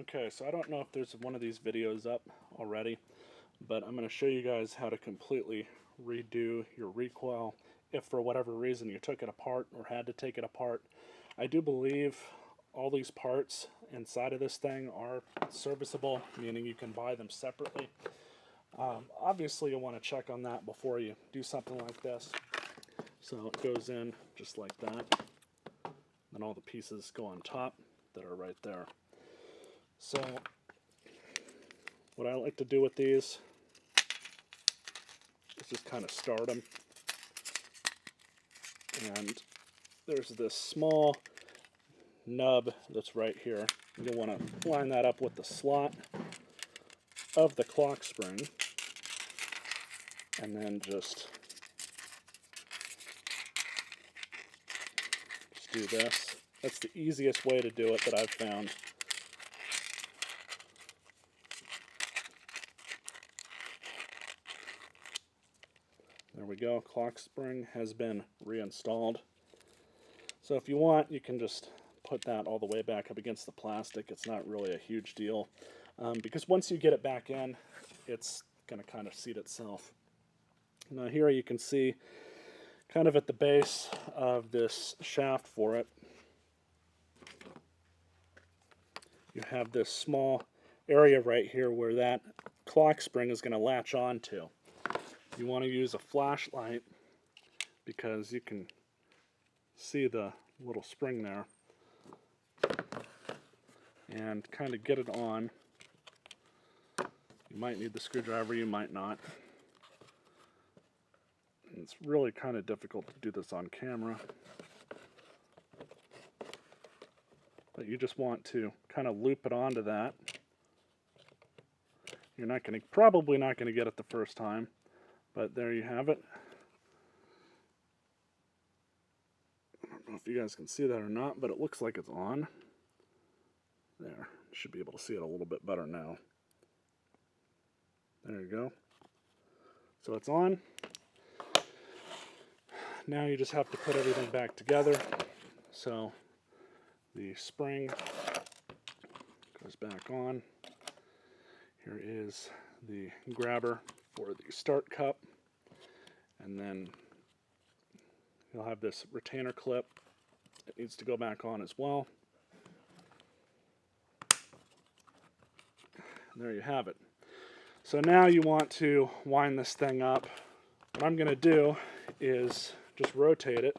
Okay, so I don't know if there's one of these videos up already, but I'm going to show you guys how to completely redo your recoil if for whatever reason you took it apart or had to take it apart. I do believe all these parts inside of this thing are serviceable, meaning you can buy them separately. Obviously you'll want to check on that before you do something like this. So it goes in just like that, and all the pieces go on top that are right there. So what I like to do with these is just kind of start them. And there's this small nub that's right here. You'll want to line that up with the slot of the clock spring, and then just do this. That's the easiest way to do it that I've found. There we go, clock spring has been reinstalled. So if you want, you can just put that all the way back up against the plastic. It's not really a huge deal, because once you get it back in, it's going to kind of seat itself. Now here you can see kind of at the base of this shaft for it, you have this small area right here where that clock spring is going to latch onto. You want to use a flashlight because you can see the little spring there, and kind of get it on. You might need the screwdriver, you might not. And it's really kind of difficult to do this on camera, but you just want to kind of loop it onto that. You're probably not going to get it the first time, but there you have it. I don't know if you guys can see that or not, but it looks like it's on. There, you should be able to see it a little bit better now. There you go. So it's on. Now you just have to put everything back together. So the spring goes back on. Here is the grabber for the start cup, and then you'll have this retainer clip that needs to go back on as well. And there you have it. So now you want to wind this thing up. What I'm going to do is just rotate it.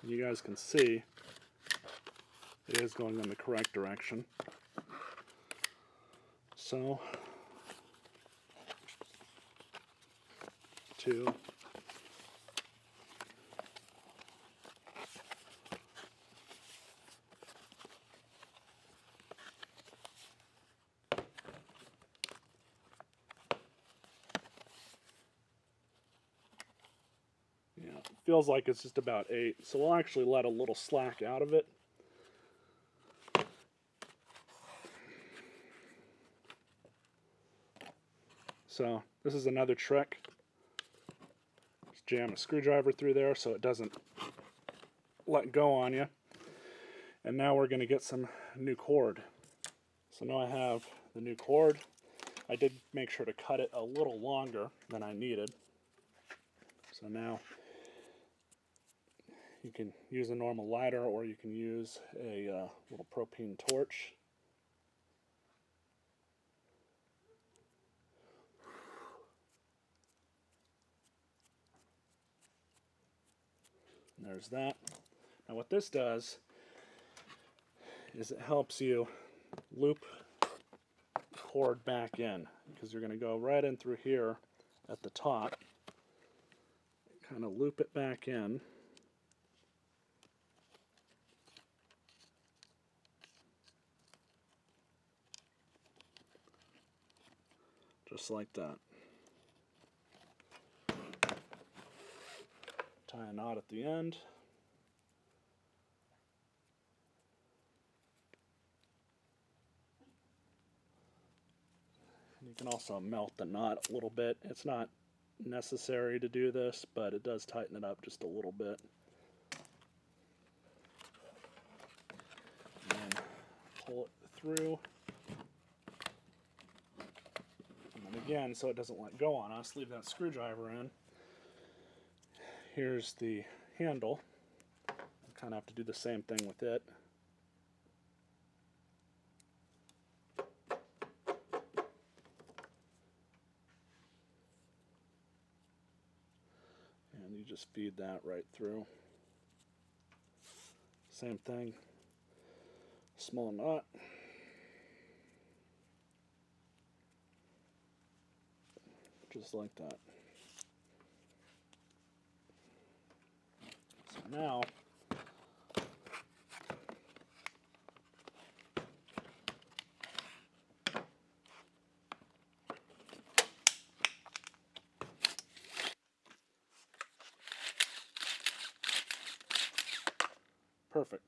You guys can see it is going in the correct direction. So, 2, yeah, it feels like it's just about 8, so we'll actually let a little slack out of it. So this is another trick. Just jam a screwdriver through there so it doesn't let go on you. And now we're going to get some new cord. So now I have the new cord. I did make sure to cut it a little longer than I needed. So now you can use a normal lighter, or you can use a little propane torch. And there's that. Now what this does is it helps you loop the cord back in, because you're going to go right in through here at the top, kind of loop it back in. Just like that. Tie a knot at the end. You can also melt the knot a little bit. It's not necessary to do this, but it does tighten it up just a little bit. And then pull it through. And then again, so it doesn't let go on us, leave that screwdriver in. Here's the handle. Kind of have to do the same thing with it. And you just feed that right through. Same thing. Small nut. Just like that. So now, perfect.